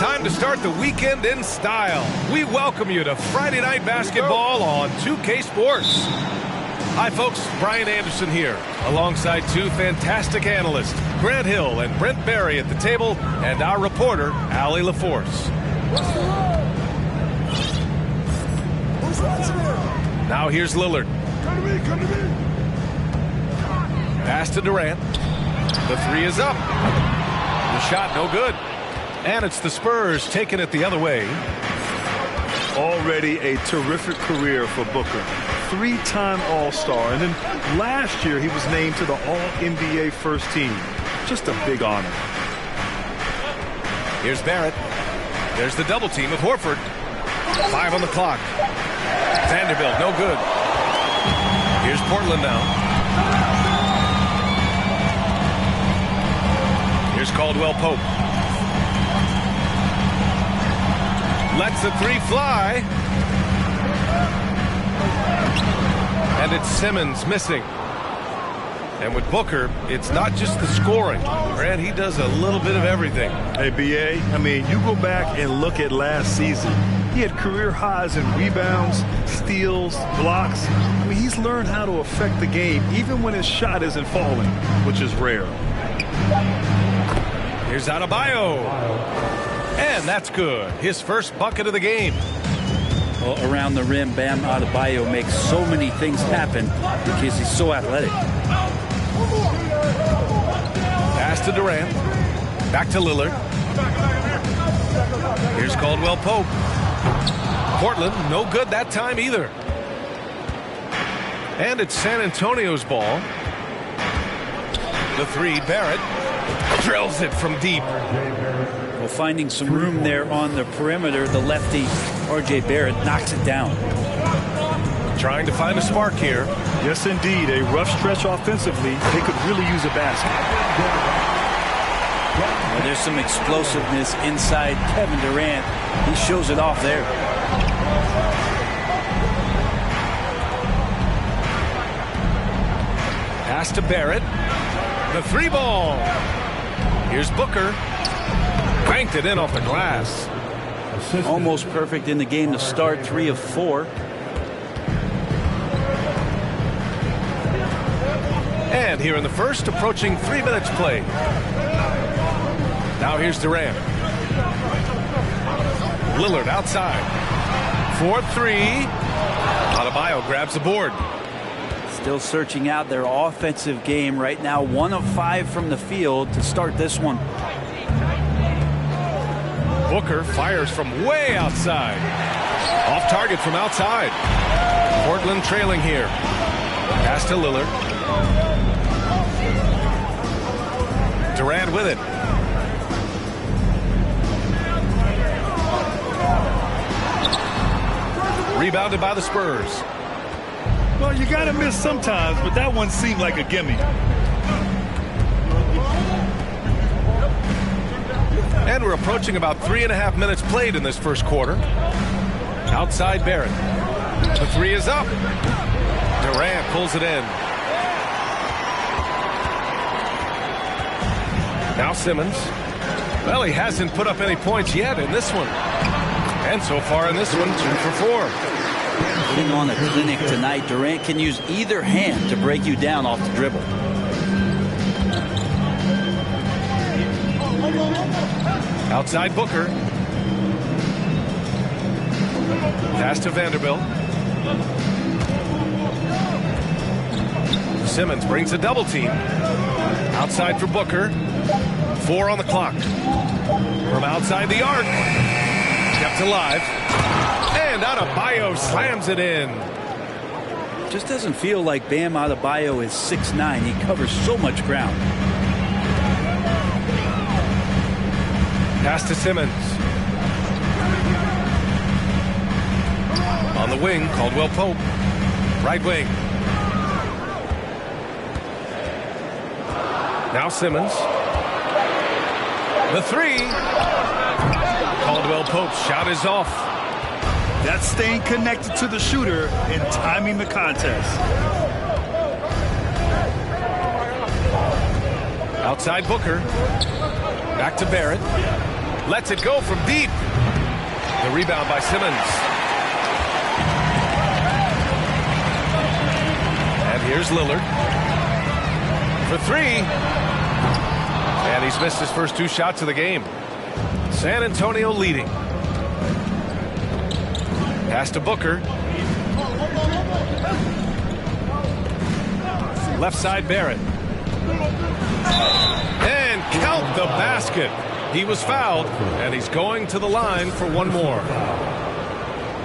Time to start the weekend in style. We welcome you to Friday Night Basketball on 2K Sports. Hi, folks. Brian Anderson here, alongside two fantastic analysts, Grant Hill and Brent Barry at the table, and our reporter, Allie LaForce. Now here's Lillard. Come to me. Pass to Durant. The three is up. The shot no good. And it's the Spurs taking it the other way. Already a terrific career for Booker. Three-time All-Star. And then last year he was named to the All-NBA first team. Just a big honor. Here's Barrett. There's the double team of Horford. 5 on the clock. Vanderbilt, no good. Here's Portland now. Here's Caldwell Pope. Lets the three fly. And it's Simmons missing. And with Booker, it's not just the scoring. Grant, he does a little bit of everything. Hey, B.A., I mean, you go back and look at last season. He had career highs in rebounds, steals, blocks. I mean, he's learned how to affect the game, even when his shot isn't falling, which is rare. Here's Adebayo. And that's good. His first bucket of the game. Well, around the rim, Bam Adebayo makes so many things happen because he's so athletic. Pass to Durant. Back to Lillard. Here's Caldwell Pope. Portland, no good that time either. And it's San Antonio's ball. The three, Barrett drills it from deep. Well, finding some room there on the perimeter, the lefty R.J. Barrett knocks it down. Trying to find a spark here. Yes, indeed. A rough stretch offensively. They could really use a basket. Well, there's some explosiveness inside Kevin Durant. He shows it off there. Pass to Barrett. The three ball. Here's Booker. Banked it in off the glass. Almost perfect in the game to start, 3 of 4. And here in the first, approaching 3 minutes played. Now here's Durant. Lillard outside. 4-3. Adebayo grabs the board. Still searching out their offensive game right now. 1 of 5 from the field to start this one. Booker fires from way outside. Off target from outside. Portland trailing here. Pass to Lillard. Durant with it. Rebounded by the Spurs. Well, you got to miss sometimes, but that one seemed like a gimme. And we're approaching about 3.5 minutes played in this first quarter. Outside Barrett. The three is up. Durant pulls it in. Now Simmons. Well, he hasn't put up any points yet in this one. And so far in this one, 2 for 4. Putting on a clinic tonight. Durant can use either hand to break you down off the dribble. Outside Booker. Pass to Vanderbilt. Simmons brings a double team. Outside for Booker. 4 on the clock. From outside the arc. Kept alive. And Adebayo slams it in. Just doesn't feel like Bam Adebayo is 6'9". He covers so much ground. Pass to Simmons. On the wing, Caldwell Pope. Right wing. Now Simmons. The three. Caldwell Pope's shot is off. That's staying connected to the shooter and timing the contest. Outside Booker. Back to Barrett. Lets it go from deep. The rebound by Simmons. And here's Lillard. For three. And he's missed his first 2 shots of the game. San Antonio leading. Pass to Booker. Left side Barrett. And count the basket. He was fouled, and he's going to the line for one more.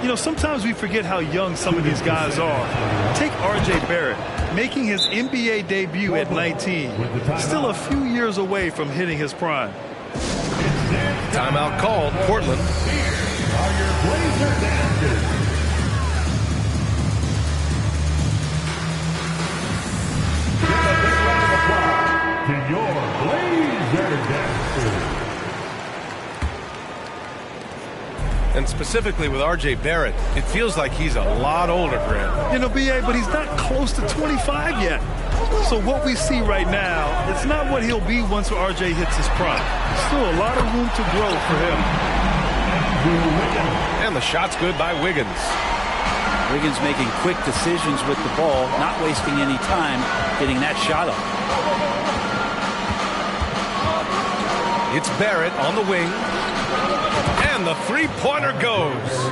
You know, sometimes we forget how young some of these guys are. Take R.J. Barrett, making his NBA debut at 19. Still a few years away from hitting his prime. Timeout called, Portland. Here are your Blazer dancers. Give a big round of applause to your Blazer dancers. And specifically with R.J. Barrett, it feels like he's a lot older, Grant. You know, B.A., but he's not close to 25 yet. So what we see right now, it's not what he'll be once R.J. hits his prime. Still a lot of room to grow for him. And the shot's good by Wiggins. Wiggins making quick decisions with the ball, not wasting any time getting that shot up. It's Barrett on the wing. And the three-pointer goes.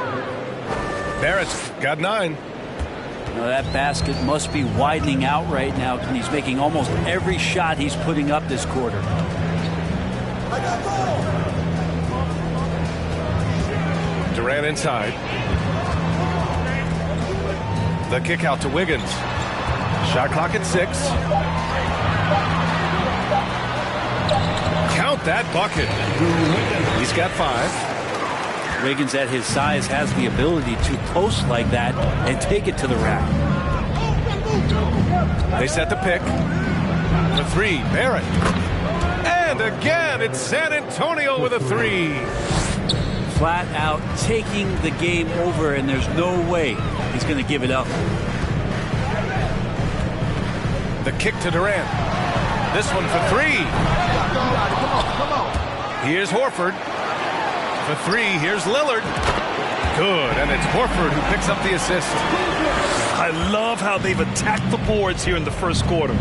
Barrett's got 9. Now that basket must be widening out right now, and he's making almost every shot he's putting up this quarter. Durant inside. The kick out to Wiggins. Shot clock at 6. Count that bucket. He's got 5. Wiggins at his size has the ability to post like that and take it to the rack. They set the pick. The 3, Barrett. And again, it's San Antonio with a 3. Flat out taking the game over, and there's no way he's going to give it up. The kick to Durant. This one for 3. Here's Horford. For 3, here's Lillard. Good, and it's Horford who picks up the assist. I love how they've attacked the boards here in the first quarter.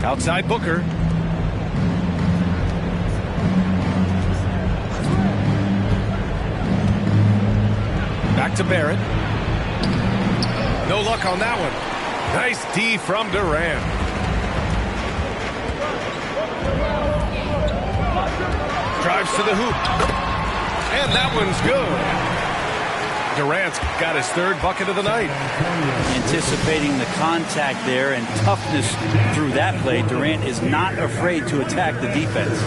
Outside Booker. Back to Barrett. No luck on that one. Nice D from Durant. Drives to the hoop. And that one's good. Durant's got his 3rd bucket of the night. Anticipating the contact there and toughness through that play, Durant is not afraid to attack the defense.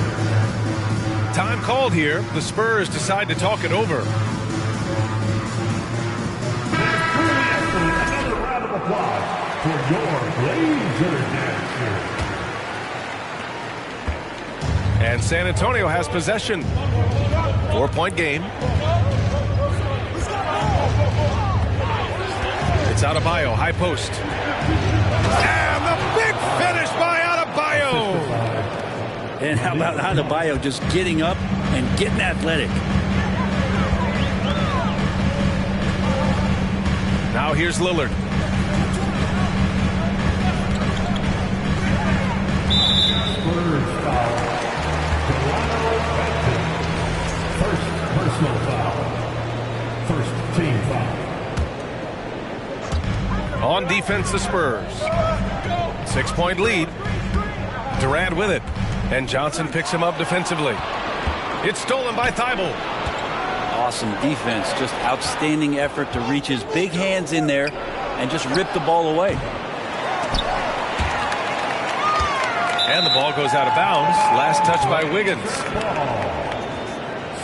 Time called here. The Spurs decide to talk it over. Another round of applause for your Blazer dancers. And San Antonio has possession. 4-point game. It's Adebayo, high post. And the big finish by Adebayo. And how about Adebayo just getting up and getting athletic? Now here's Lillard. Spurs foul. First personal foul. First team foul. On defense, the Spurs. 6-point lead. Durant with it. And Johnson picks him up defensively. It's stolen by Thibault. Awesome defense. Just outstanding effort to reach his big hands in there and just rip the ball away. And the ball goes out of bounds. Last touch by Wiggins.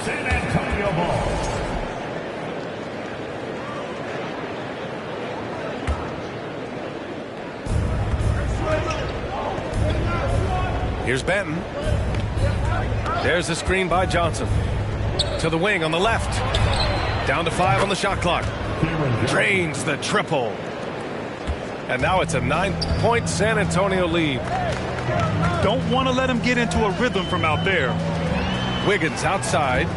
San Antonio ball. Here's Benton. There's the screen by Johnson. To the wing on the left. Down to 5 on the shot clock. Drains the triple. And now it's a 9-point San Antonio lead. Don't want to let him get into a rhythm from out there. Wiggins outside.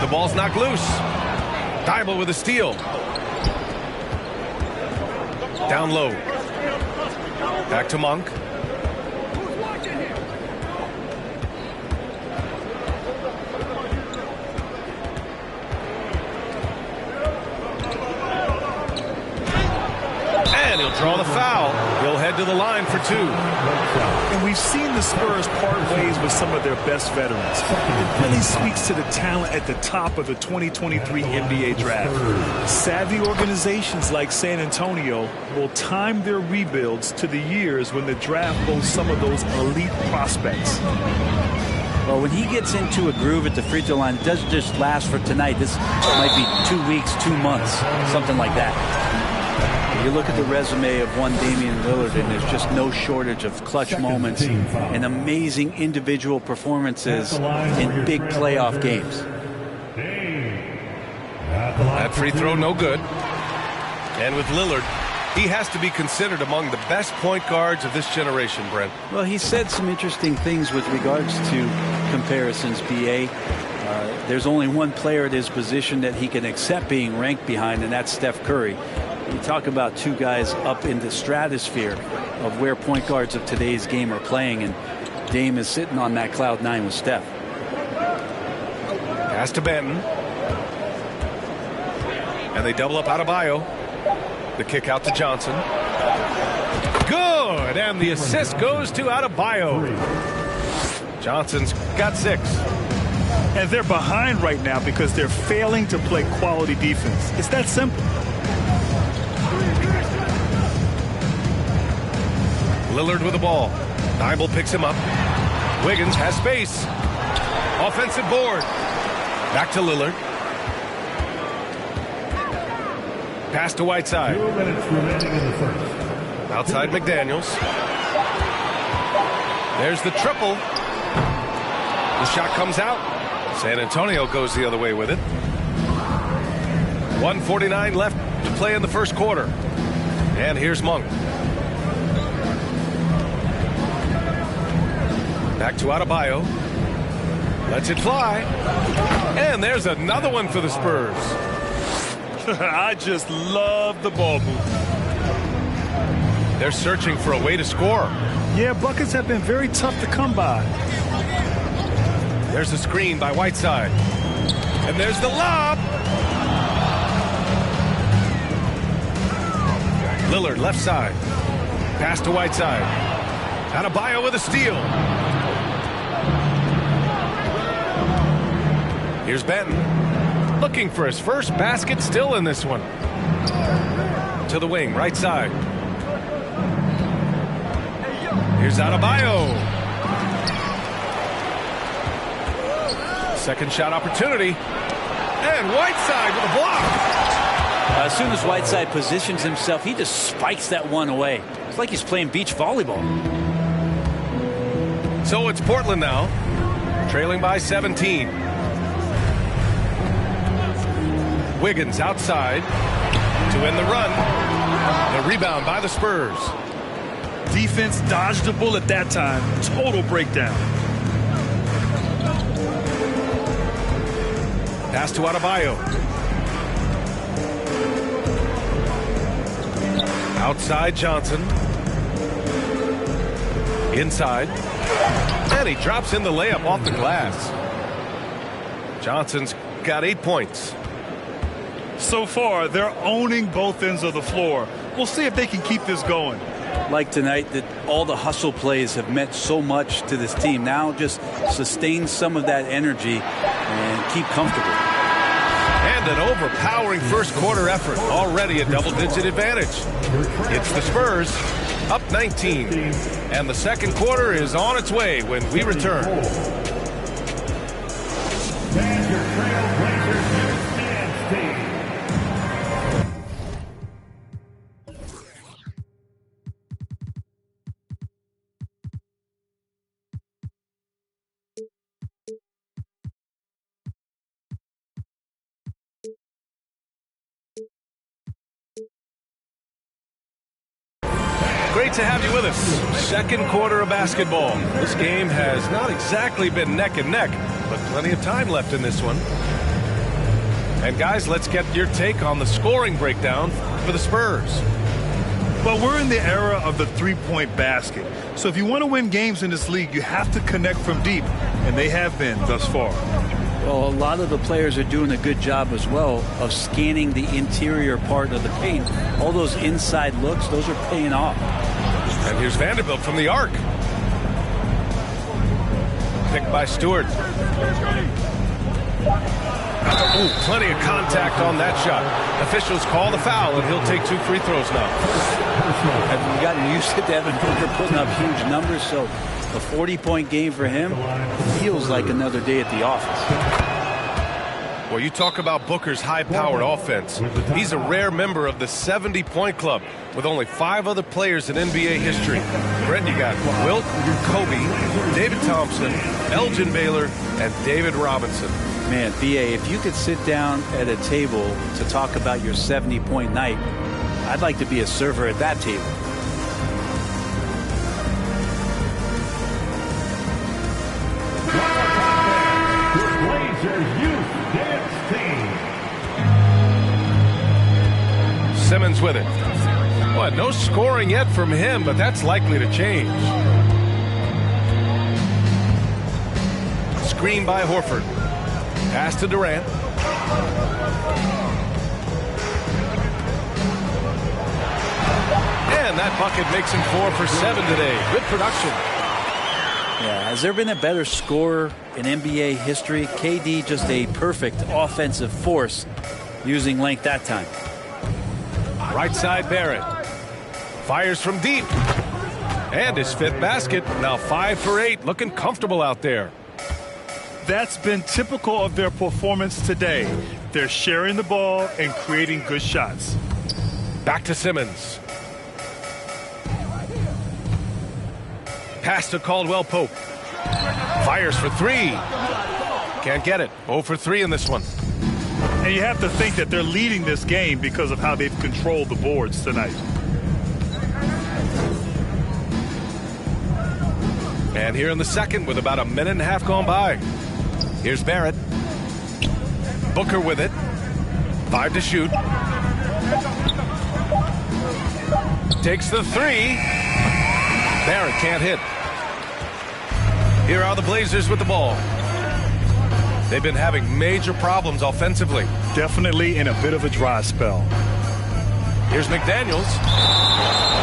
The ball's knocked loose. Dybel with a steal. Down low. Back to Monk. And he'll draw the foul. He'll head to the line for two. And we've seen the Spurs part ways with some of their best veterans. It really speaks to the talent at the top of the 2023 NBA draft. Savvy organizations like San Antonio will time their rebuilds to the years when the draft boasts some of those elite prospects. Well, when he gets into a groove at the free throw line, it doesn't just last for tonight. This might be 2 weeks, 2 months, something like that. You look at the resume of one Damian Lillard, and there's just no shortage of clutch moments and amazing individual performances in big playoff games. That free throw no good. And with Lillard, he has to be considered among the best point guards of this generation, Brent. Well, he said some interesting things with regards to comparisons, B.A. There's only one player at his position that he can accept being ranked behind, and that's Steph Curry. You talk about two guys up in the stratosphere of where point guards of today's game are playing, and Dame is sitting on that cloud nine with Steph. Pass to Benton. And they double up Adebayo. The kick out to Johnson. Good! And the assist goes to Adebayo. Johnson's got 6. And they're behind right now because they're failing to play quality defense. It's that simple. Lillard with the ball. Dybel picks him up. Wiggins has space. Offensive board. Back to Lillard. Pass to Whiteside. 2 minutes remaining in the first. Outside McDaniels. There's the triple. The shot comes out. San Antonio goes the other way with it. 1:49 left to play in the first quarter. And here's Monk. Back to Adebayo. Lets it fly. And there's another one for the Spurs. I just love the ball move. They're searching for a way to score. Yeah, buckets have been very tough to come by. There's a screen by Whiteside. And there's the lob. Lillard left side. Pass to Whiteside. Adebayo with a steal. Here's Benton. Looking for his first basket, still in this one. To the wing, right side. Here's Adebayo. Second shot opportunity. And Whiteside with a block. As soon as Whiteside positions himself, he just spikes that one away. It's like he's playing beach volleyball. So it's Portland now, trailing by 17. Wiggins outside to end the run. The rebound by the Spurs. Defense dodged a bullet that time. Total breakdown. Pass to Adebayo. Outside Johnson. Inside. And he drops in the layup off the glass. Johnson's got 8 points. So far, they're owning both ends of the floor. We'll see if they can keep this going. Like tonight, that all the hustle plays have meant so much to this team. Now just sustain some of that energy and keep comfortable. And an overpowering first quarter effort. Already a double-digit advantage. It's the Spurs up 19. And the second quarter is on its way when we return. Stand your Trailblazers. Great to have you with us. Second quarter of basketball. This game has not exactly been neck and neck, but plenty of time left in this one. And guys, let's get your take on the scoring breakdown for the Spurs. Well, we're in the era of the three-point basket. So if you want to win games in this league, you have to connect from deep, and they have been thus far. Well, a lot of the players are doing a good job as well of scanning the interior part of the paint. All those inside looks, those are paying off. And here's Vanderbilt from the arc. Picked by Stewart. Ooh, plenty of contact on that shot. Officials call the foul, and he'll take 2 free throws now. Have gotten used to Devin Booker putting up huge numbers, so a 40-point game for him feels like another day at the office. Well, you talk about Booker's high-powered offense. He's a rare member of the 70-point club with only 5 other players in NBA history. Brent, you got Wilt, Kobe, David Thompson, Elgin Baylor, and David Robinson. Man, B.A., if you could sit down at a table to talk about your 70-point night, I'd like to be a server at that table. Blazers Youth Dance Team. Simmons with it. Well, no scoring yet from him, but that's likely to change. Screen by Horford. Pass to Durant. And that bucket makes him 4 for 7 today. Good production. Yeah, has there been a better scorer in NBA history? KD just a perfect offensive force using length that time. Right side Barrett. Fires from deep. And his 5th basket. Now 5 for 8. Looking comfortable out there. That's been typical of their performance today. They're sharing the ball and creating good shots. Back to Simmons. Pass to Caldwell Pope. Fires for 3. Can't get it. 0 for 3 in this one. And you have to think that they're leading this game because of how they've controlled the boards tonight. And here in the second with about a minute and a half gone by. Here's Barrett. Booker with it. 5 to shoot. Takes the 3. Barrett can't hit. Here are the Blazers with the ball. They've been having major problems offensively. Definitely in a bit of a dry spell. Here's McDaniels.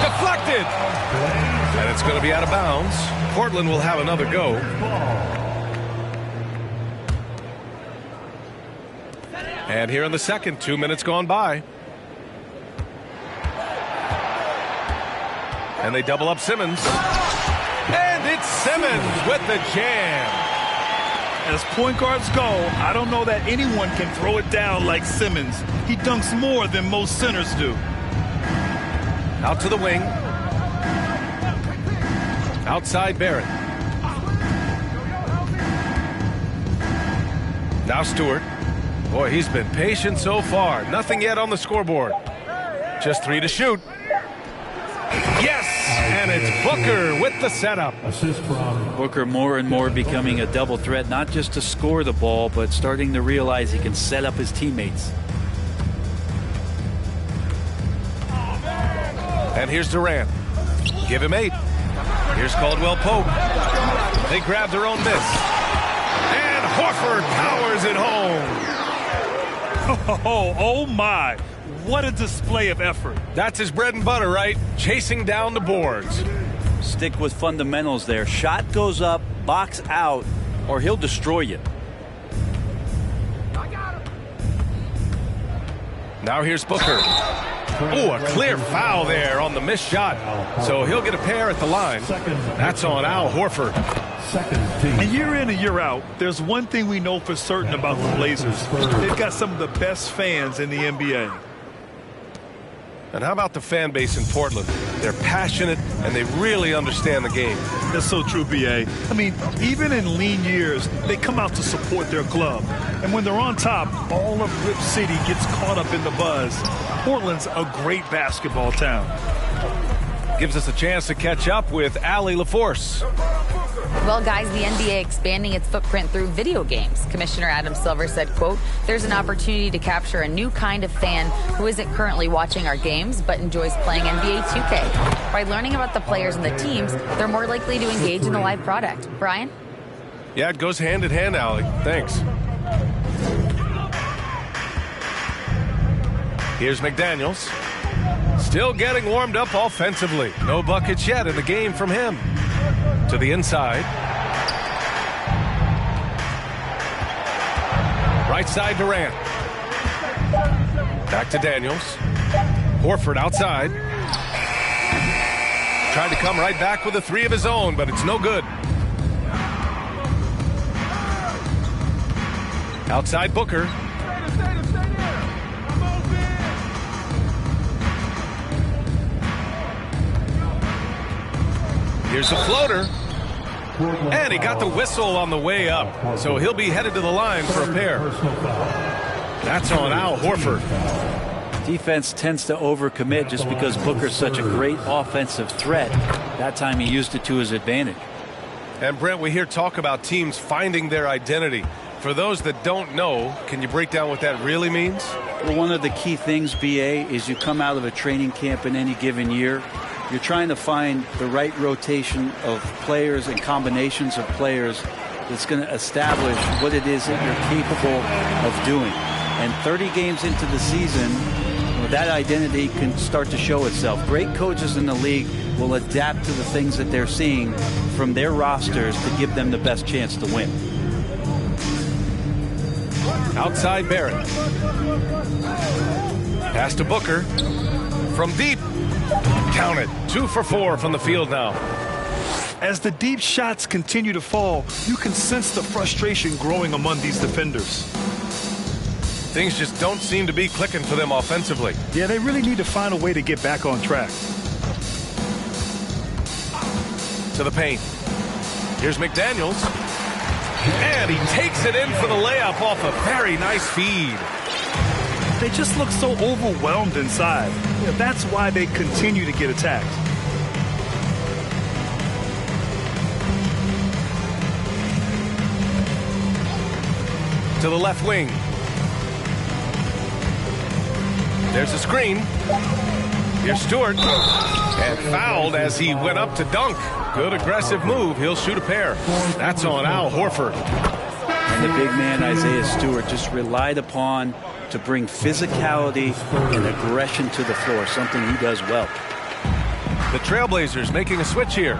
Deflected. And it's going to be out of bounds. Portland will have another go. And here in the second, 2 minutes gone by. And they double up Simmons. And it's Simmons with the jam. As point guards go, I don't know that anyone can throw it down like Simmons. He dunks more than most centers do. Out to the wing. Outside Barrett. Now Stewart. Boy, he's been patient so far. Nothing yet on the scoreboard. Just 3 to shoot. Yes! And it's Booker with the setup. Assist from Booker more and more becoming a double threat, not just to score the ball, but starting to realize he can set up his teammates. And here's Durant. Give him 8. Here's Caldwell Pope. They grab their own miss. And Horford powers it home. Oh my. What a display of effort. That's his bread and butter, right? Chasing down the boards. Stick with fundamentals there. Shot goes up, box out, or he'll destroy you. Now here's Booker. Oh, a clear foul there on the missed shot. So he'll get a pair at the line. That's on Al Horford. And year in and year out, there's one thing we know for certain about the Blazers. They've got some of the best fans in the NBA. And how about the fan base in Portland? They're passionate and they really understand the game. That's so true, B.A. I mean, even in lean years, they come out to support their club. And when they're on top, all of Rip City gets caught up in the buzz. Portland's a great basketball town. gives us a chance to catch up with Allie LaForce. Well, guys, the NBA expanding its footprint through video games. Commissioner Adam Silver said, quote, "There's an opportunity to capture a new kind of fan who isn't currently watching our games but enjoys playing NBA 2K. By learning about the players and the teams, they're more likely to engage in the live product." Brian? Yeah, it goes hand in hand, Allie. Thanks. Here's McDaniels. Still getting warmed up offensively. No buckets yet in the game from him. To the inside. Right side Durant. Back to Daniels. Horford outside. Tried to come right back with a three of his own, but it's no good. Outside Booker. Here's a floater. And he got the whistle on the way up. So he'll be headed to the line for a pair. That's on Al Horford. Defense tends to overcommit just because Booker's such a great offensive threat. That time he used it to his advantage. And Brent, we hear talk about teams finding their identity. For those that don't know, can you break down what that really means? Well, one of the key things, BA, is you come out of a training camp in any given year. You're trying to find the right rotation of players and combinations of players that's going to establish what it is that you're capable of doing. And 30 games into the season, that identity can start to show itself. Great coaches in the league will adapt to the things that they're seeing from their rosters to give them the best chance to win. Outside Barrett. Pass to Booker. From deep. Count it. 2 for 4 from the field now. As the deep shots continue to fall, you can sense the frustration growing among these defenders. Things just don't seem to be clicking for them offensively. Yeah, they really need to find a way to get back on track. To the paint. Here's McDaniels. And he takes it in for the layup off a very nice feed. They just look so overwhelmed inside. Yeah, that's why they continue to get attacked. To the left wing. There's a screen. Here's Stewart. And fouled as he went up to dunk. Good aggressive move. He'll shoot a pair. That's on Al Horford. And the big man, Isaiah Stewart, just relied upon to bring physicality and aggression to the floor, something he does well. The Trailblazers making a switch here.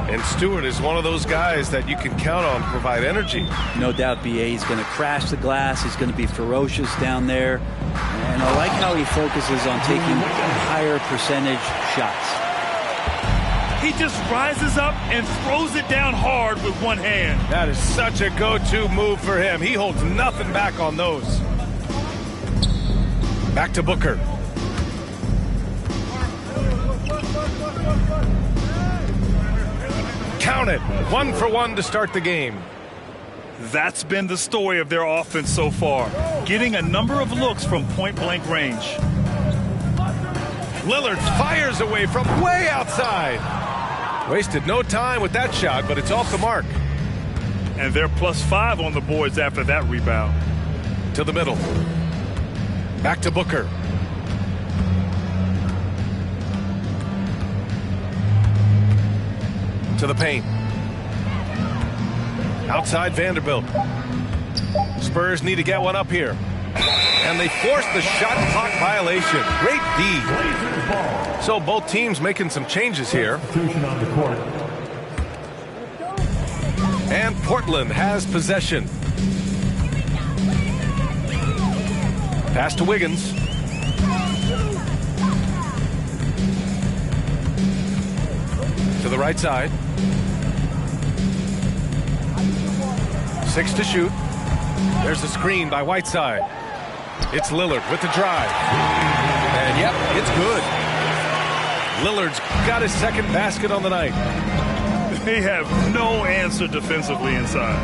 And Stewart is one of those guys that you can count on to provide energy. No doubt, BA, he's going to crash the glass. He's going to be ferocious down there. And I like how he focuses on taking higher percentage shots. He just rises up and throws it down hard with one hand. That is such a go-to move for him. He holds nothing back on those. Back to Booker. Count it. 1 for 1 to start the game. That's been the story of their offense so far, getting a number of looks from point-blank range. Lillard fires away from way outside. Wasted no time with that shot, but it's off the mark. And they're +5 on the boards after that rebound. To the middle. Back to Booker. To the paint. Outside Vanderbilt. Spurs need to get one up here. And they force the shot clock violation. Great D. So both teams making some changes here. And Portland has possession. Pass to Wiggins. To the right side. 6 to shoot. There's the screen by Whiteside. It's Lillard with the drive. And yep, it's good. Lillard's got his second basket on the night. They have no answer defensively inside.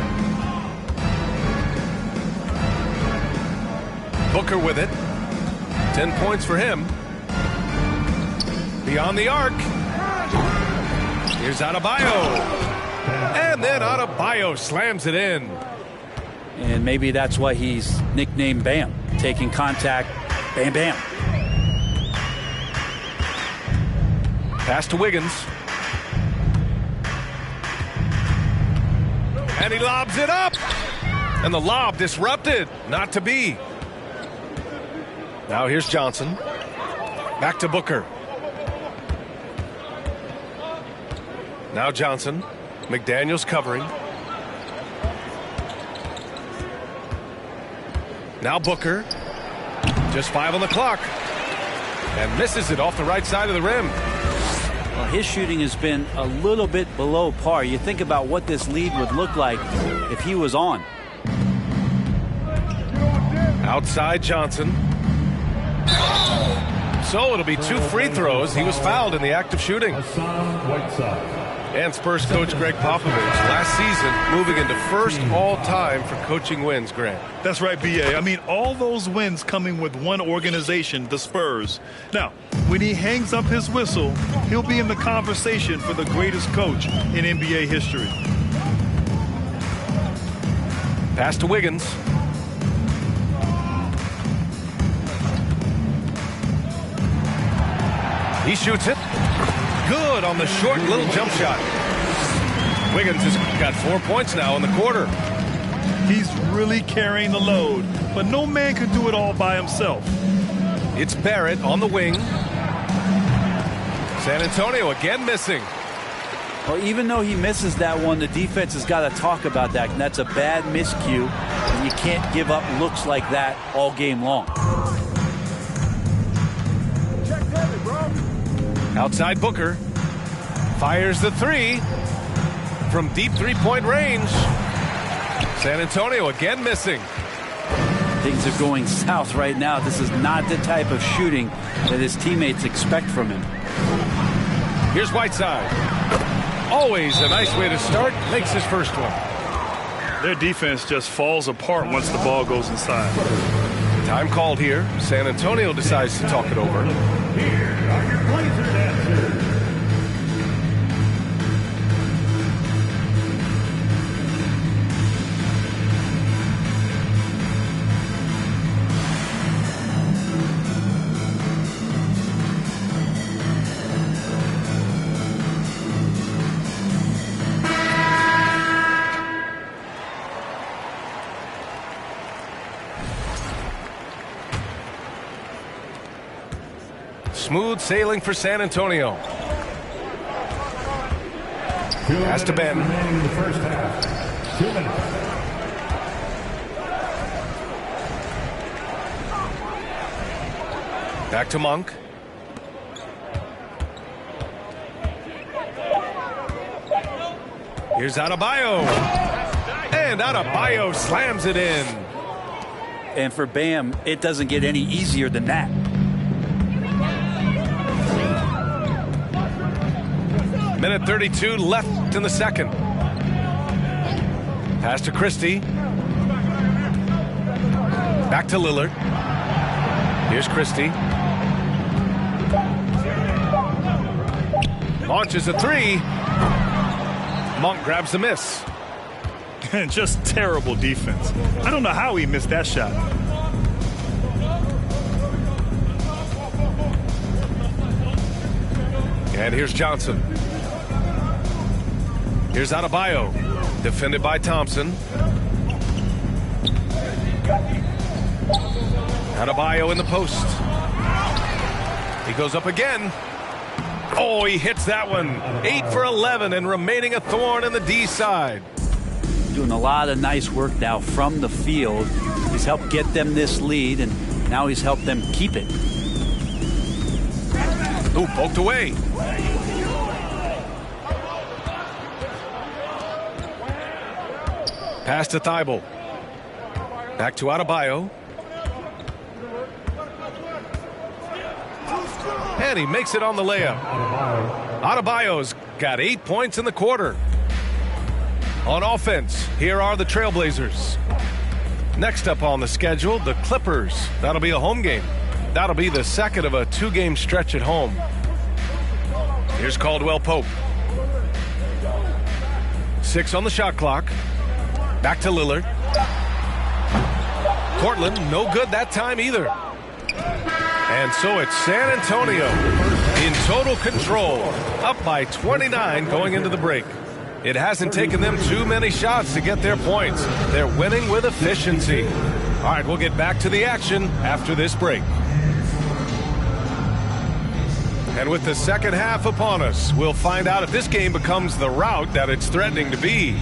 Booker with it. 10 points for him. Beyond the arc. Here's Adebayo. And then Adebayo slams it in. And maybe that's why he's nicknamed Bam. Taking contact, bam, bam. Pass to Wiggins. And he lobs it up. And the lob disrupted. Not to be. Now here's Johnson. Back to Booker. Now Johnson. McDaniels covering. Now Booker. Just 5 on the clock. And misses it off the right side of the rim. Well, his shooting has been a little bit below par. You think about what this lead would look like if he was on. Outside Johnson. So it'll be 2 free throws. He was fouled in the act of shooting. And Spurs coach Greg Popovich last season moving into first all-time for coaching wins, Grant. That's right, B.A. I mean, all those wins coming with one organization, the Spurs. Now, when he hangs up his whistle, he'll be in the conversation for the greatest coach in NBA history. Pass to Wiggins. He shoots it. Good on the short little jump shot. Wiggins has got 4 points now in the quarter. He's really carrying the load, but no man can do it all by himself. It's Barrett on the wing. San Antonio again missing. Well, even though he misses that one, the defense has got to talk about that. And that's a bad miscue. And you can't give up looks like that all game long. Outside Booker. Fires the 3 from deep 3-point range. San Antonio again missing. Things are going south right now. This is not the type of shooting that his teammates expect from him. Here's Whiteside. Always a nice way to start. Makes his first one. Their defense just falls apart once the ball goes inside. Time called here. San Antonio decides to talk it over. Here are your Blazer dancers. Smooth sailing for San Antonio. Pass to Ben. Remaining in the first half. 2 minutes. Back to Monk. Here's Adebayo. And Adebayo slams it in. And for Bam, it doesn't get any easier than that. Minute 32 left in the second. Pass to Christie. Back to Lillard. Here's Christie. Launches a 3. Monk grabs the miss. Just terrible defense. I don't know how he missed that shot. And here's Johnson. Here's Adebayo, defended by Thompson. Adebayo in the post. He goes up again. Oh, he hits that one. 8 for 11 and remaining a thorn in the D side. Doing a lot of nice work now from the field. He's helped get them this lead, and now he's helped them keep it. Ooh, poked away. Pass to Thibault. Back to Adebayo. And he makes it on the layup. Adebayo's got 8 points in the quarter. On offense, here are the Trailblazers. Next up on the schedule, the Clippers. That'll be a home game. That'll be the second of a 2-game stretch at home. Here's Caldwell Pope. 6 on the shot clock. Back to Lillard. Portland, no good that time either. And so it's San Antonio in total control, up by 29 going into the break. It hasn't taken them too many shots to get their points. They're winning with efficiency. All right, we'll get back to the action after this break. And with the second half upon us, we'll find out if this game becomes the rout that it's threatening to be.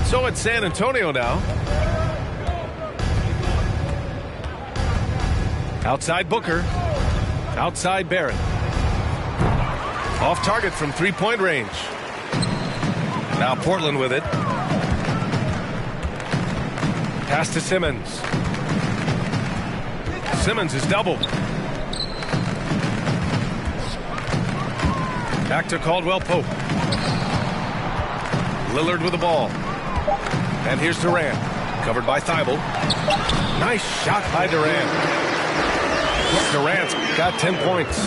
So it's San Antonio now. Outside Booker. Outside Barrett. Off target from three-point range. Now Portland with it. Pass to Simmons. Simmons is doubled. Back to Caldwell Pope. Lillard with the ball. And here's Durant. Covered by Thibault. Nice shot by Durant. Durant's got 10 points.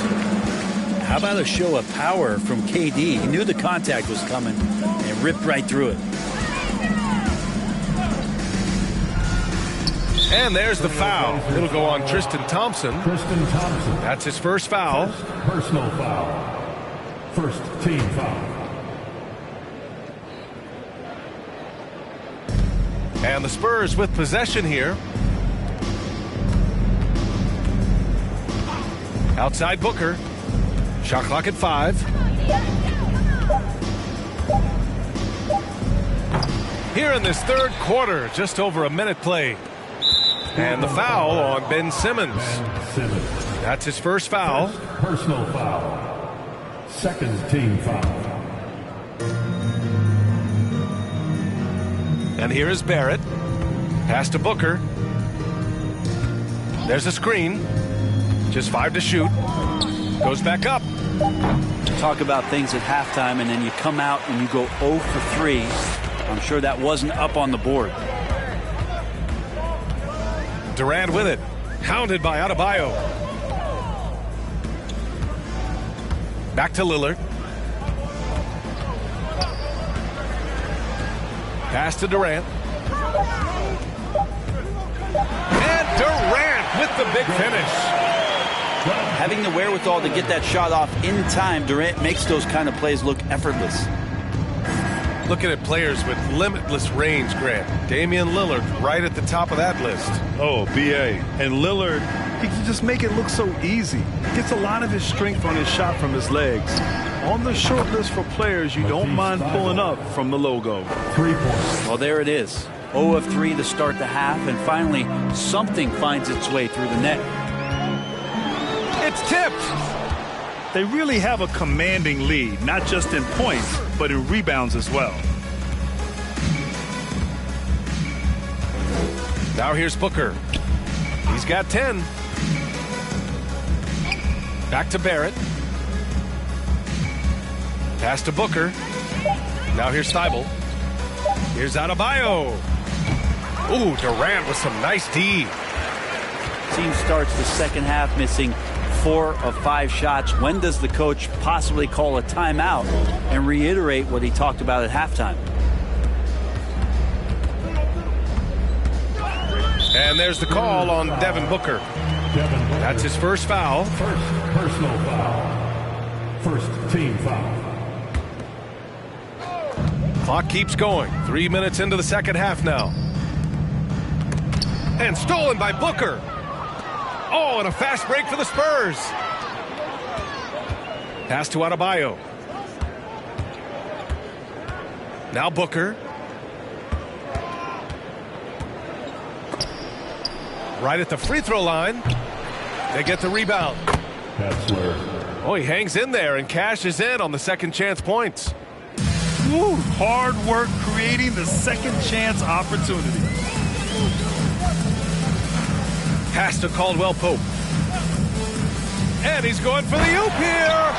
How about a show of power from KD? He knew the contact was coming and ripped right through it. And there's the foul. It'll go on Tristan Thompson. That's his first foul. Personal foul. First team foul. And the Spurs with possession here. Outside Booker. Shot clock at 5. Here in this third quarter, just over a minute played. And the foul on Ben Simmons. That's his first foul. Personal foul. Second team foul. And here is Barrett. Pass to Booker. There's a screen. Just 5 to shoot. Goes back up. Talk about things at halftime, and then you come out and you go 0 for 3. I'm sure that wasn't up on the board. Durant with it. Hounded by Adebayo. Back to Lillard. Pass to Durant. And Durant with the big finish. Having the wherewithal to get that shot off in time, Durant makes those kind of plays look effortless. Looking at players with limitless range, Grant. Damian Lillard right at the top of that list. Oh, B.A. And Lillard, he can just make it look so easy. He gets a lot of his strength on his shot from his legs. On the short list for players you don't mind pulling up from the logo. 3 points. Well, there it is. 0 of 3 to start the half, and finally something finds its way through the net. It's tipped. They really have a commanding lead, not just in points, but in rebounds as well. Now here's Booker. He's got 10. Back to Barrett. Pass to Booker. Now here's Thibault. Here's Adebayo. Ooh, Durant with some nice D. Team starts the second half missing 4 of 5 shots. When does the coach possibly call a timeout and reiterate what he talked about at halftime? And there's the call on Devin Booker. That's his first foul. First personal foul. First team foul. Clock keeps going. 3 minutes into the second half now. And stolen by Booker. Oh, and a fast break for the Spurs. Pass to Adebayo. Now Booker. Right at the free throw line. They get the rebound. Kessler. Oh, he hangs in there and cashes in on the second chance points. Woo, hard work creating the second chance opportunity. Pass to Caldwell Pope. And he's going for the oop here.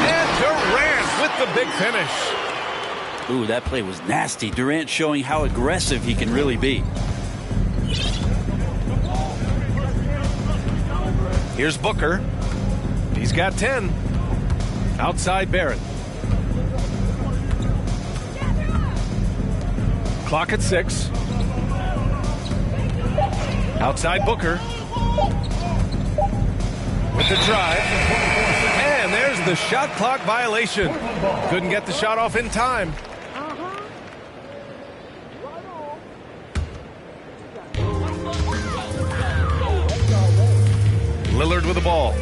And Durant with the big finish. Ooh, that play was nasty. Durant showing how aggressive he can really be. Here's Booker. He's got 10. Outside Barrett. Clock at 6. Outside Booker. With the drive. And there's the shot clock violation. Couldn't get the shot off in time. Lillard with the ball.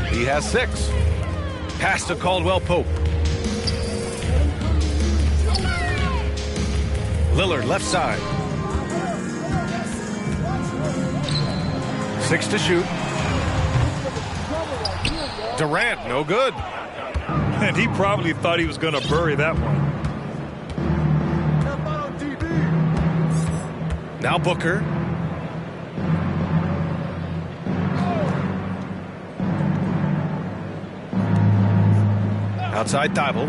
He has 6. Pass to Caldwell Pope. Lillard left side. 6 to shoot. Durant, no good. And he probably thought he was going to bury that one. Now Booker. Outside Thibault.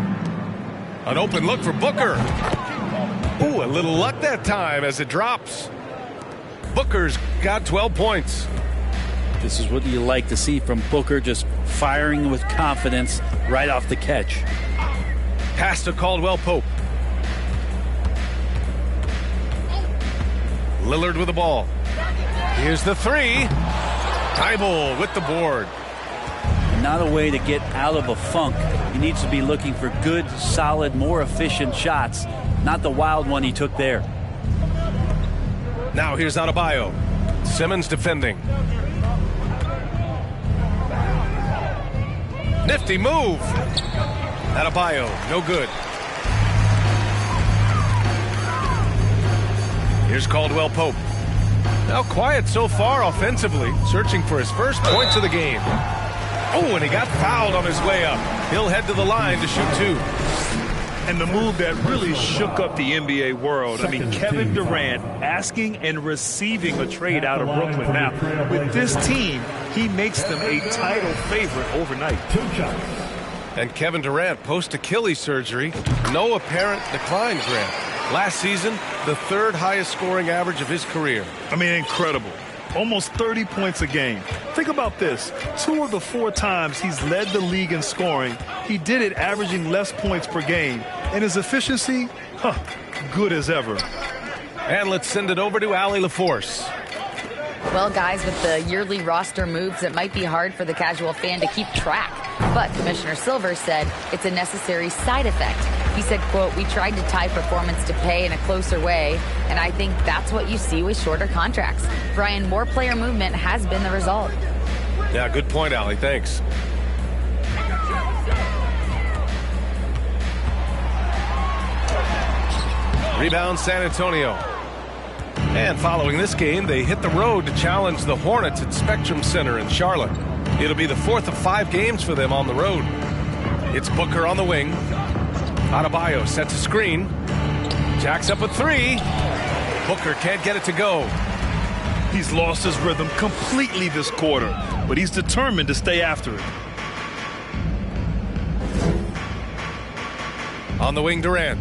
An open look for Booker. Ooh, a little luck that time as it drops. Booker's got 12 points. This is what you like to see from Booker, just firing with confidence right off the catch. Pass to Caldwell Pope. Lillard with the ball. Here's the 3. Thibault with the board. Not a way to get out of a funk. He needs to be looking for good, solid, more efficient shots, not the wild one he took there. Now here's Adebayo. Simmons defending. Nifty move. Adebayo, no good. Here's Caldwell Pope. Now quiet so far offensively, searching for his first points of the game. Oh, and he got fouled on his way up. He'll head to the line to shoot 2. And the move that really shook up the NBA world. I mean, Kevin Durant asking and receiving a trade out of Brooklyn. Now, with this team, he makes them a title favorite overnight. And Kevin Durant, post-Achilles surgery, no apparent decline, Grant. Last season, the 3rd highest scoring average of his career. I mean, incredible. Almost 30 points a game. Think about this. 2 of the 4 times he's led the league in scoring, he did it averaging less points per game. And his efficiency, good as ever. And let's send it over to Allie LaForce. Well, guys, with the yearly roster moves, it might be hard for the casual fan to keep track. But Commissioner Silver said it's a necessary side effect. He said, quote, "We tried to tie performance to pay in a closer way, and I think that's what you see with shorter contracts." Brian, more player movement has been the result. Yeah, good point, Allie. Thanks. Rebound, San Antonio. And following this game, they hit the road to challenge the Hornets at Spectrum Center in Charlotte. It'll be the 4th of 5 games for them on the road. It's Booker on the wing. Adebayo sets a screen. Jacks up a 3. Booker can't get it to go. He's lost his rhythm completely this quarter, but he's determined to stay after it. On the wing, Durant.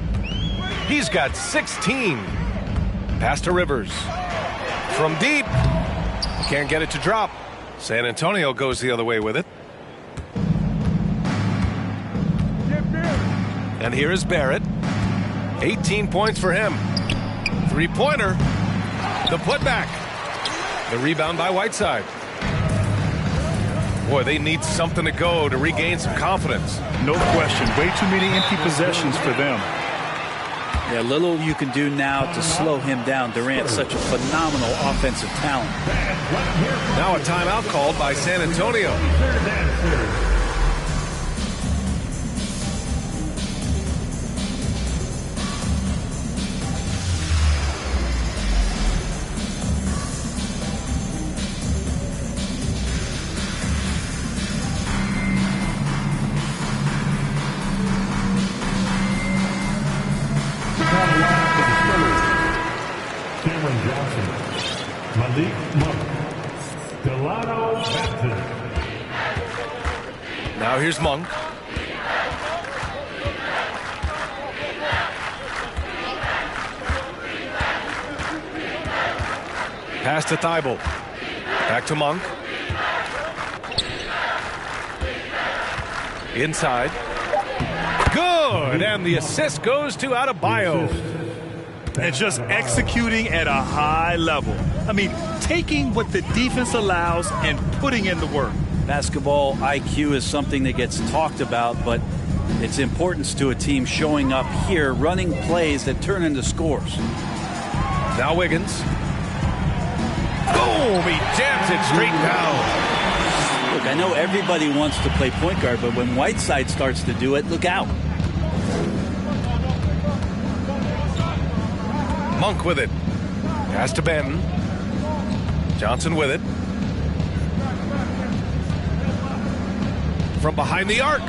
He's got 16. Pass to Rivers. From deep. Can't get it to drop. San Antonio goes the other way with it. And here is Barrett. 18 points for him. 3-pointer. The putback. The rebound by Whiteside. Boy, they need something to go to regain some confidence. No question. Way too many empty possessions for them. Yeah, little you can do now to slow him down. Durant's such a phenomenal offensive talent. Now a timeout called by San Antonio. Now here's Monk. Pass to Thibault. Back to Monk. Inside. Good, and the assist goes to Adebayo. And just executing at a high level. I mean, taking what the defense allows and putting in the work. Basketball IQ is something that gets talked about, but its importance to a team showing up here, running plays that turn into scores. Now Wiggins. Boom! He jams it straight down. Look, I know everybody wants to play point guard, but when Whiteside starts to do it, look out. Monk with it. Pass to Benton. Johnson with it. From behind the arc.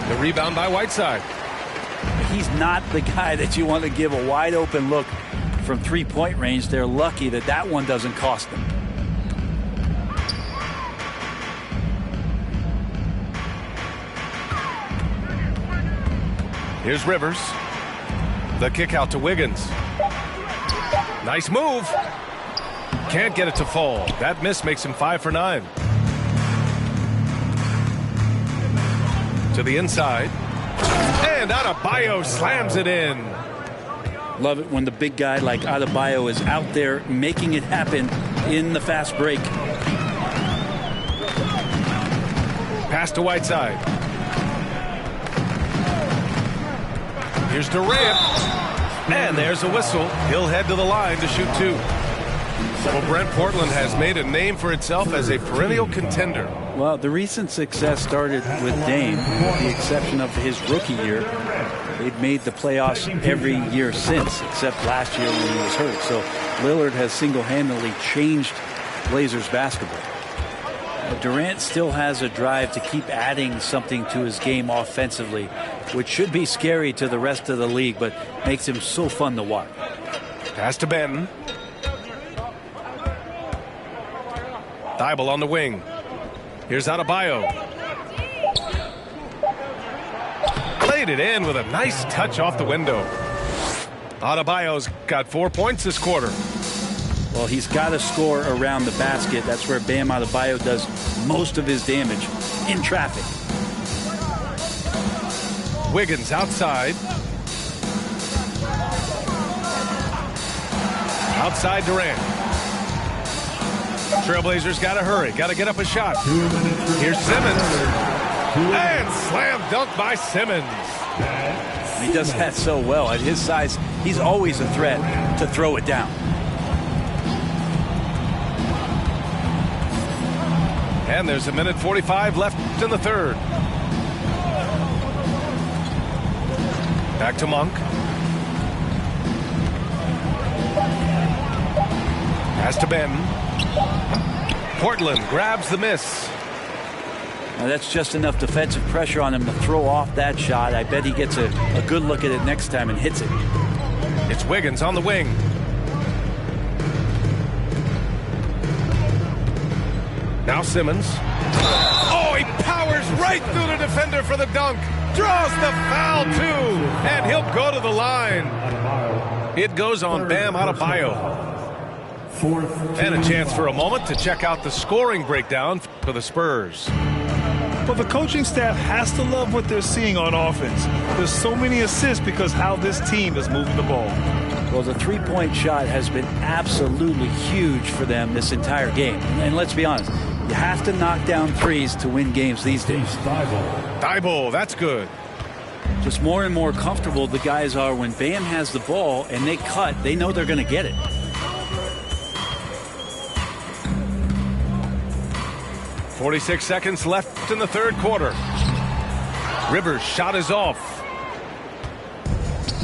The rebound by Whiteside. He's not the guy that you want to give a wide open look from three-point range. They're lucky that that one doesn't cost them. Here's Rivers. The kick out to Wiggins. Nice move. Can't get it to fall. That miss makes him 5 for 9. To the inside. And Adebayo slams it in. Love it when the big guy like Adebayo is out there making it happen in the fast break. Pass to Whiteside. Here's Durant. And there's a whistle. He'll head to the line to shoot 2. Well, Brent, Portland has made a name for itself as a perennial contender. Well, the recent success started with Dame, with the exception of his rookie year. They've made the playoffs every year since, except last year when he was hurt. So Lillard has single-handedly changed Blazers basketball. Durant still has a drive to keep adding something to his game offensively, which should be scary to the rest of the league, but makes him so fun to watch. Pass to Benton. Thibault on the wing. Here's Adebayo. Played it in with a nice touch off the window. Adebayo's got 4 points this quarter. Well, he's got to score around the basket. That's where Bam Adebayo does most of his damage, in traffic. Wiggins outside. Outside Durant. Trailblazers got to hurry. Got to get up a shot. Here's Simmons. And slam dunk by Simmons. He does that so well. At his size, he's always a threat to throw it down. And there's a minute 45 left in the third. Back to Monk. Pass to Benton. Portland grabs the miss. Now that's just enough defensive pressure on him to throw off that shot. I bet he gets a good look at it next time and hits it. It's Wiggins on the wing. Now Simmons. Oh, he powers right through the defender for the dunk. Draws the foul, too. And he'll go to the line. It goes on Bam Adebayo. And a chance for a moment to check out the scoring breakdown for the Spurs. Well, the coaching staff has to love what they're seeing on offense. There's so many assists because how this team is moving the ball. Well, the three-point shot has been absolutely huge for them this entire game. And let's be honest, you have to knock down threes to win games these days. Thibault, that's good. Just more and more comfortable the guys are when Bam has the ball and they cut, they know they're going to get it. .46 seconds left in the third quarter. Rivers' shot is off.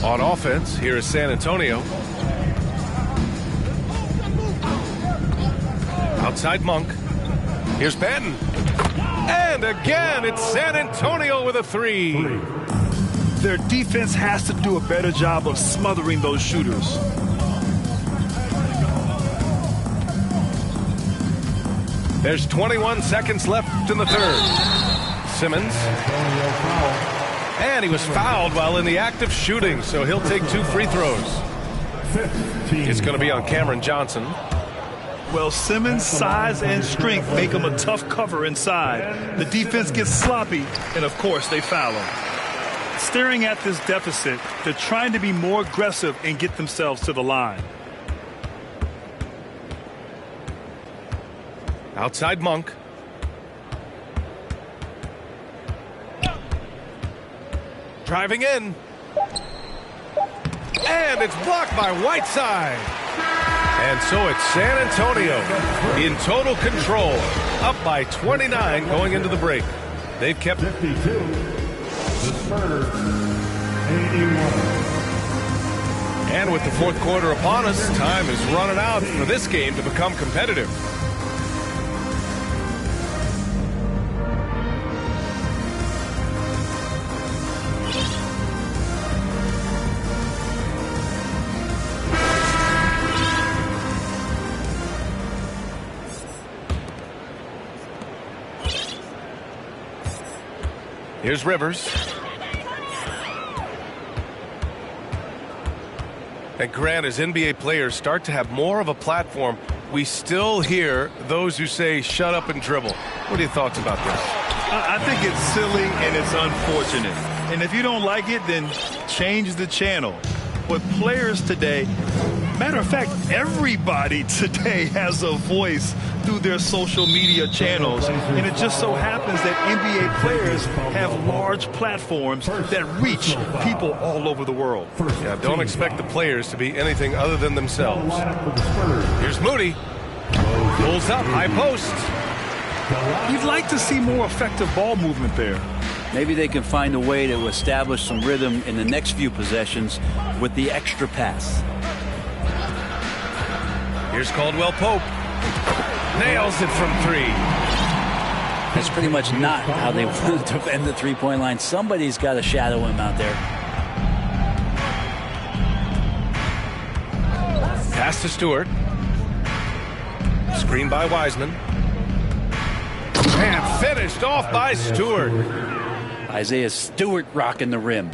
On offense, here is San Antonio. Outside Monk. Here's Benton. And again, it's San Antonio with a three. Their defense has to do a better job of smothering those shooters. There's 21 seconds left in the third. Simmons. And he was fouled while in the act of shooting, so he'll take 2 free throws. It's going to be on Cameron Johnson. Well, Simmons' size and strength make him a tough cover inside. The defense gets sloppy, and of course they foul him. Staring at this deficit, they're trying to be more aggressive and get themselves to the line. Outside Monk. Driving in. And it's blocked by Whiteside. And so it's San Antonio in total control, up by 29 going into the break. They've kept 52. The Spurs, 81. And with the fourth quarter upon us, time is running out for this game to become competitive. Here's Rivers. And Grant, as NBA players start to have more of a platform, we still hear those who say, shut up and dribble. What are your thoughts about this? I think it's silly and it's unfortunate. And if you don't like it, then change the channel. But players today, matter of fact, everybody today has a voice through their social media channels. And it just so happens that NBA players have large platforms that reach people all over the world. Yeah, don't expect the players to be anything other than themselves. Here's Moody. Pulls up, high post. You'd like to see more effective ball movement there. Maybe they can find a way to establish some rhythm in the next few possessions with the extra pass. Here's Caldwell Pope. Nails it from three. That's pretty much not how they want to defend the three-point line. Somebody's got to shadow him out there. Pass to Stewart. Screen by Wiseman. And finished off by Stewart. Isaiah Stewart rocking the rim.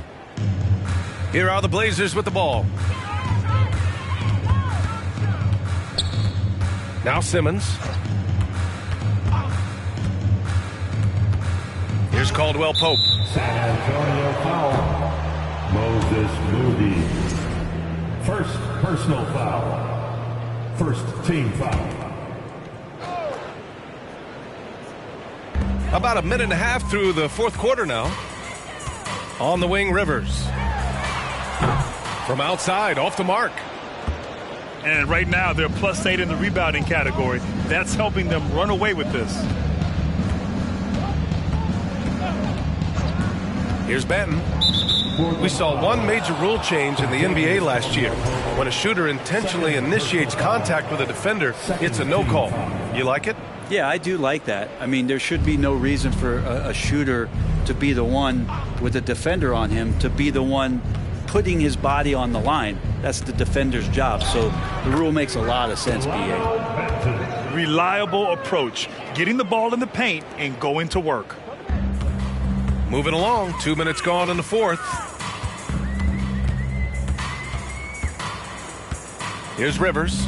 Here are the Blazers with the ball. Now Simmons. Here's Caldwell Pope. San Antonio foul. Moses Moody. First personal foul. First team foul. About a minute and a half through the fourth quarter now. On the wing, Rivers. From outside, off the mark. And right now, they're +8 in the rebounding category. That's helping them run away with this. Here's Benton. We saw one major rule change in the NBA last year. When a shooter intentionally initiates contact with a defender, it's a no call. You like it? Yeah, I do like that. I mean, there should be no reason for a shooter to be the one with a defender on him, to be the one putting his body on the line. That's the defender's job. So the rule makes a lot of sense, B.A. Reliable approach. Getting the ball in the paint and going to work. Moving along. 2 minutes gone in the fourth. Here's Rivers.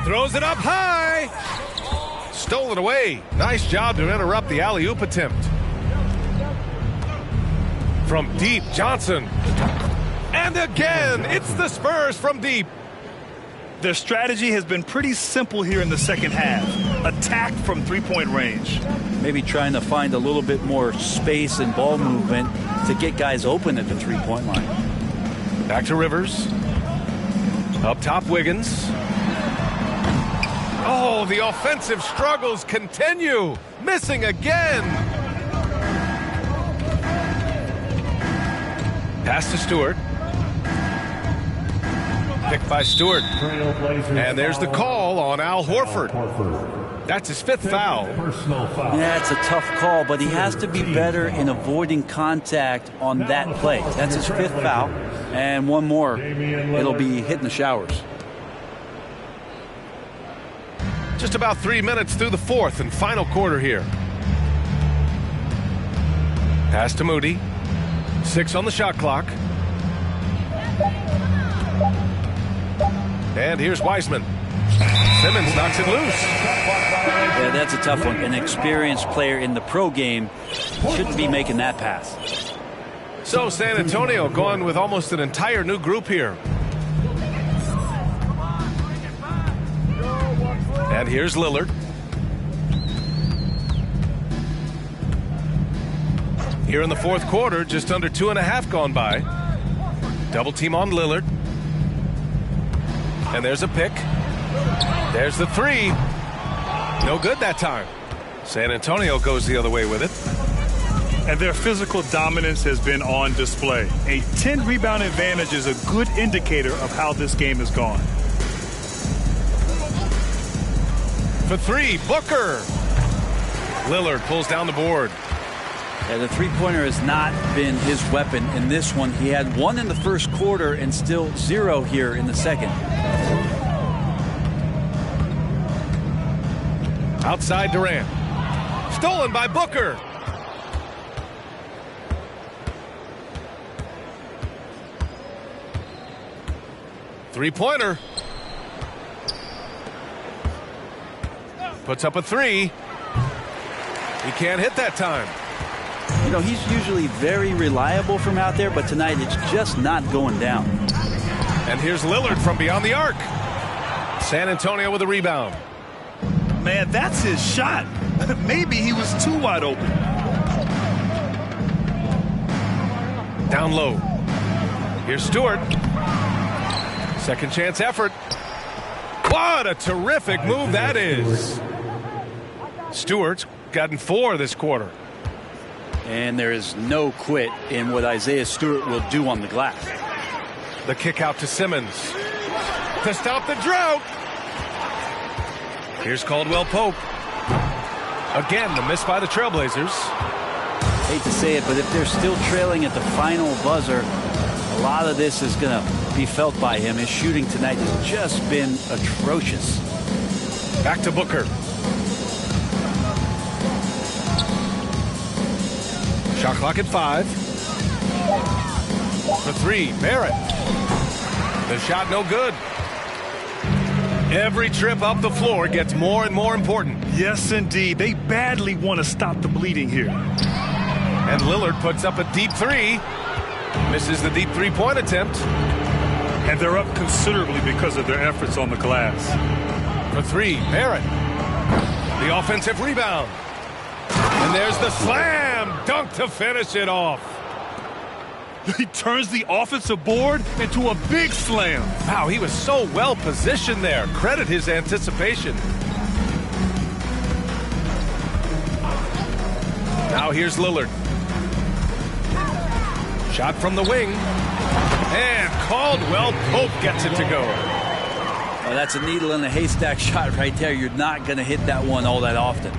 Throws it up high. Stolen away. Nice job to interrupt the alley-oop attempt. From deep, Johnson. And again, it's the Spurs from deep. Their strategy has been pretty simple here in the second half. Attack from three-point range. Maybe trying to find a little bit more space and ball movement to get guys open at the three-point line. Back to Rivers. Up top, Wiggins. Oh, the offensive struggles continue. Missing again. Pass to Stewart. Picked by Stewart. And there's the call on Al Horford. That's his fifth foul. Yeah, it's a tough call, but he has to be better in avoiding contact on that play. That's his fifth foul. And one more, it'll be hitting the showers. Just about 3 minutes through the fourth and final quarter here. Pass to Moody. 6 on the shot clock. And here's Wiseman. Simmons knocks it loose. Yeah, that's a tough one. An experienced player in the pro game shouldn't be making that pass. So San Antonio going with almost an entire new group here. And here's Lillard. Here in the fourth quarter, just under 2.5 gone by. Double team on Lillard. And there's a pick. There's the three. No good that time. San Antonio goes the other way with it. And their physical dominance has been on display. A 10-rebound advantage is a good indicator of how this game has gone. For three, Booker. Lillard pulls down the board. Yeah, the three-pointer has not been his weapon in this one. He had one in the first quarter and still 0 here in the second. Outside Durant. Stolen by Booker. Three-pointer. Puts up a three. He can't hit that time. You know, he's usually very reliable from out there, but tonight it's just not going down. And here's Lillard from beyond the arc. San Antonio with a rebound. Man, that's his shot. Maybe he was too wide open. Down low. Here's Stewart. Second chance effort. What a terrific move that is. Stewart's gotten 4 this quarter. And there is no quit in what Isaiah Stewart will do on the glass. The kick out to Simmons. To stop the drought. Here's Caldwell Pope. Again, the miss by the Trailblazers. Hate to say it, but if they're still trailing at the final buzzer, a lot of this is going to be felt by him. His shooting tonight has just been atrocious. Back to Booker. Shot clock at 5. For three, Barrett. The shot no good. Every trip up the floor gets more and more important. Yes, indeed. They badly want to stop the bleeding here. And Lillard puts up a deep three. Misses the deep three-point attempt. And they're up considerably because of their efforts on the glass. For three, Barrett. The offensive rebound. And there's the slam dunk to finish it off. He turns the offensive board into a big slam. Wow, he was so well positioned there. Credit his anticipation. Now here's Lillard. Shot from the wing. And Caldwell Pope gets it to go. Oh, that's a needle in a haystack shot right there. You're not going to hit that one all that often.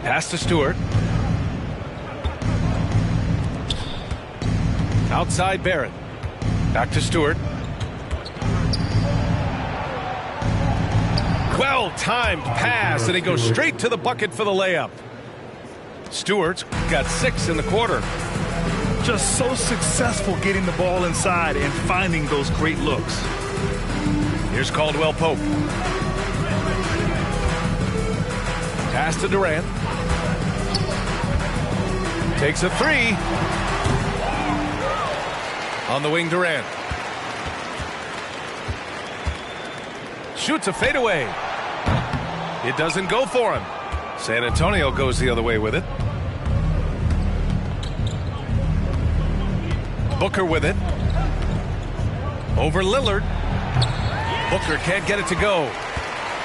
Pass to Stewart. Outside Barrett. Back to Stewart. Well-timed pass, and he goes straight to the bucket for the layup. Stewart's got 6 in the quarter. Just so successful getting the ball inside and finding those great looks. Here's Caldwell Pope. Pass to Durant. Takes a three. On the wing, Durant. Shoots a fadeaway. It doesn't go for him. San Antonio goes the other way with it. Booker with it. Over Lillard. Booker can't get it to go.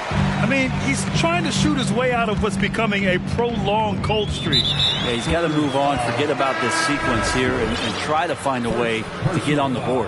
I mean, he's trying to shoot his way out of what's becoming a prolonged cold streak. Yeah, he's got to move on, forget about this sequence here, and try to find a way to get on the board.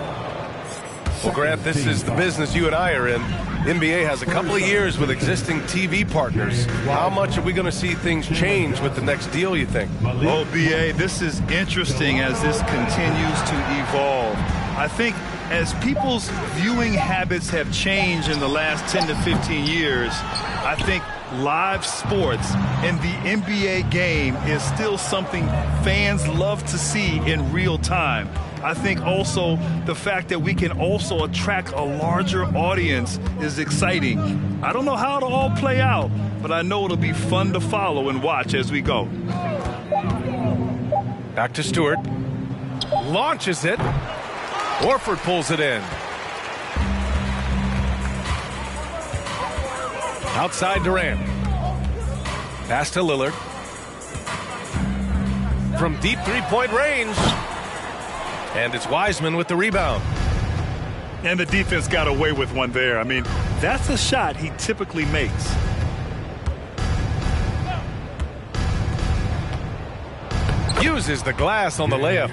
Well, Grant, this is the business you and I are in. NBA has a couple of years with existing TV partners. How much are we going to see things change with the next deal, you think? Oh, B.A., this is interesting as this continues to evolve. I think as people's viewing habits have changed in the last 10 to 15 years, I think live sports and the NBA game is still something fans love to see in real time. I think also the fact that we can also attract a larger audience is exciting. I don't know how it'll all play out, but I know it'll be fun to follow and watch as we go. Back to Stewart. Launches it. Horford pulls it in. Outside Durant. Pass to Lillard. From deep three-point range. And it's Wiseman with the rebound. And the defense got away with one there. I mean, that's a shot he typically makes. Uses the glass on the layup.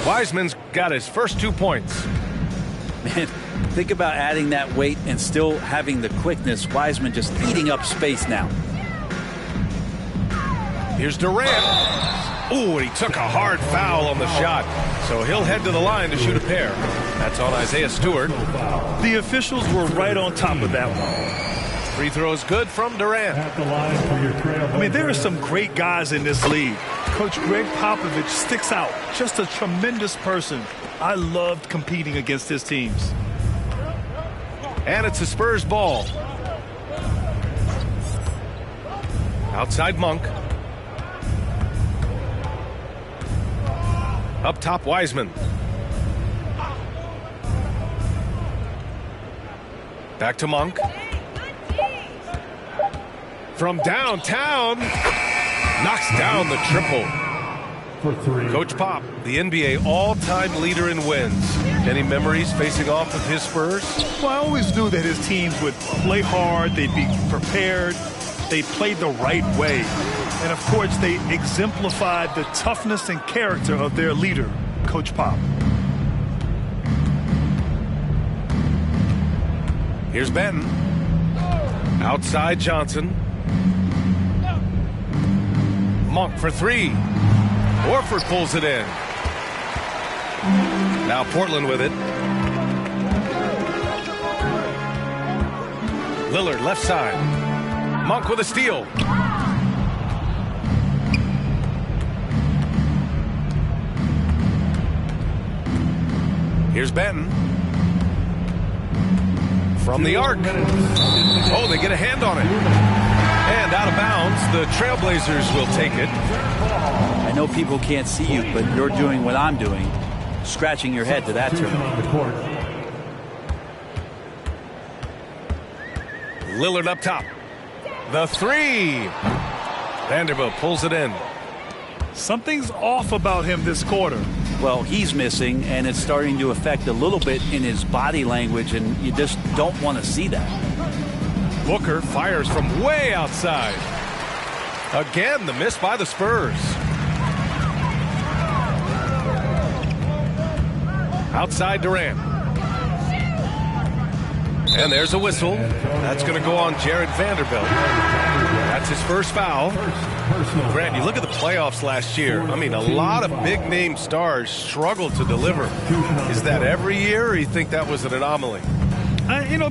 Wiseman's got his first 2 points. Man, think about adding that weight and still having the quickness. Wiseman just eating up space now. Here's Durant. Ooh, and he took a hard foul on the shot. So he'll head to the line to shoot a pair. That's on Isaiah Stewart. The officials were right on top of that one. Free throw is good from Durant. At the line for your trail. I mean, there are some great guys in this league. Coach Greg Popovich sticks out. Just a tremendous person. I loved competing against his teams. And it's a Spurs ball. Outside Monk. Up top Wiseman. Back to Monk. From downtown. Knocks down the triple. For three. Coach Pop, the NBA all-time leader in wins. Any memories facing off with his Spurs? Well, I always knew that his teams would play hard, they'd be prepared, they played the right way. And, of course, they exemplified the toughness and character of their leader, Coach Pop. Here's Benton. Outside Johnson. Monk for three. Horford pulls it in. Now Portland with it. Lillard left side. Monk with a steal. Here's Benton. From the arc. Oh, they get a hand on it. And out of bounds, the Trailblazers will take it. I know people can't see you, but you're doing what I'm doing, scratching your head to that term. Lillard up top. The three. Vanderbilt pulls it in. Something's off about him this quarter. Well, he's missing, and it's starting to affect a little bit in his body language, and you just don't want to see that. Booker fires from way outside. Again, the miss by the Spurs. Outside Durant. And there's a whistle. That's going to go on Jared Vanderbilt. That's his first foul. Grant, you look at the playoffs last year. I mean, a lot of big-name stars struggled to deliver. Is that every year, or you think that was an anomaly?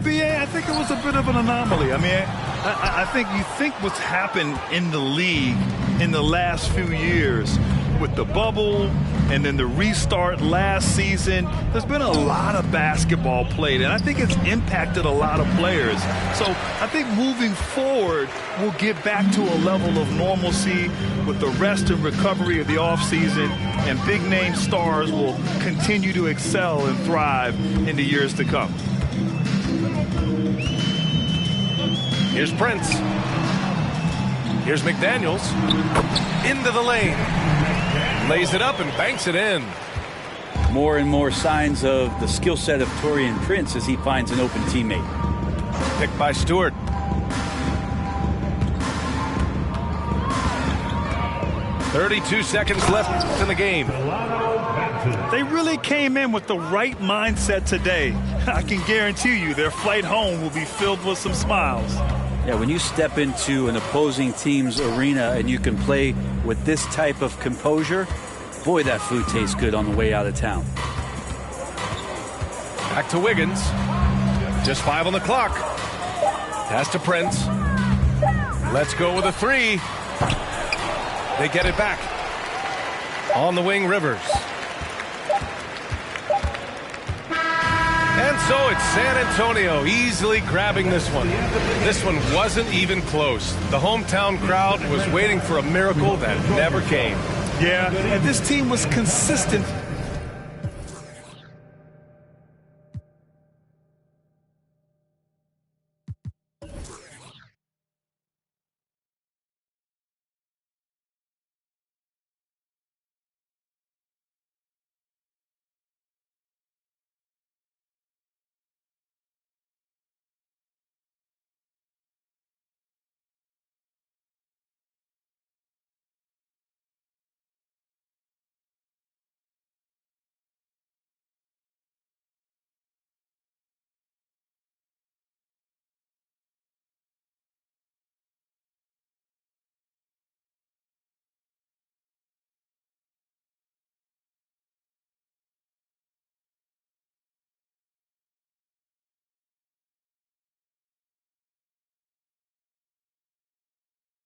B.A., I think it was a bit of an anomaly. I mean, I think you think what's happened in the league in the last few years with the bubble and then the restart last season, there's been a lot of basketball played, and I think it's impacted a lot of players. So I think moving forward, we'll get back to a level of normalcy with the rest and recovery of the offseason, and big-name stars will continue to excel and thrive in the years to come. Here's Prince. Here's McDaniels. Into the lane. Lays it up and banks it in. More and more signs of the skill set of Taurean Prince as he finds an open teammate. Picked by Stewart. .32 seconds left in the game. They really came in with the right mindset today. I can guarantee you their flight home will be filled with some smiles. Yeah, when you step into an opposing team's arena and you can play with this type of composure, boy, that food tastes good on the way out of town. Back to Wiggins. Just 5 on the clock. Pass to Prince. Let's go with a three. They get it back. On the wing, Rivers. And so it's San Antonio easily grabbing this one. This one wasn't even close. The hometown crowd was waiting for a miracle that never came. Yeah, and this team was consistent